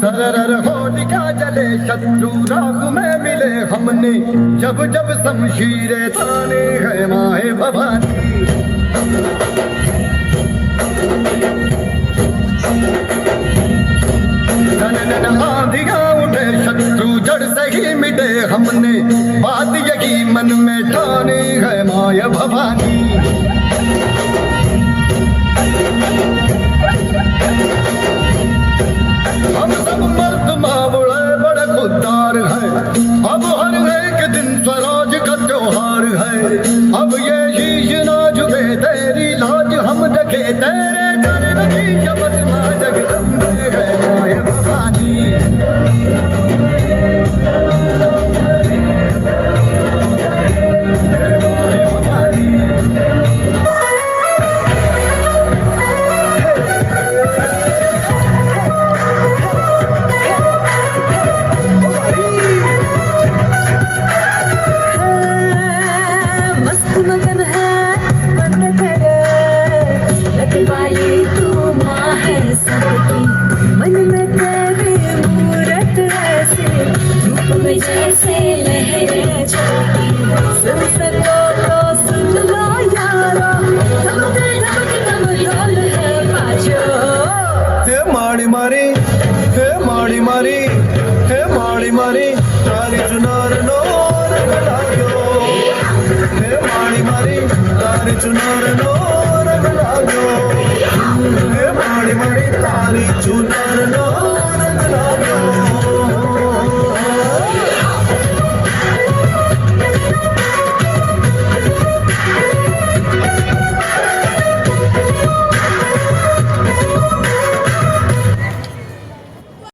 सरर होलिका जले शत्रु राग में मिले हमने जब जब शमशीरें ताने है माए भवानी आंधियां उठे शत्रु जड़ से ही मिटे हमने बात यही मन में ठानी है माया भवानी हम सब मर्द मावड़े बड़े खुददार हैं अब हर एक दिन स्वराज का त्योहार है अब ये शीश ना झुके तेरी लाज हम रखे तेरे चरण की शपथ मां जगदम्बे है माया भवानी जैसे लहरें चलती सुन सको तो सुन लो यारो धमके धमके दम ढोल है बाजो हे माड़ी मारी हे माड़ी मारी हे माड़ी मारी तारी चुनार नो रंग लागो हे माड़ी मारी तारी चुनार नो रंग लागो हे माड़ी मारी तारी चुनार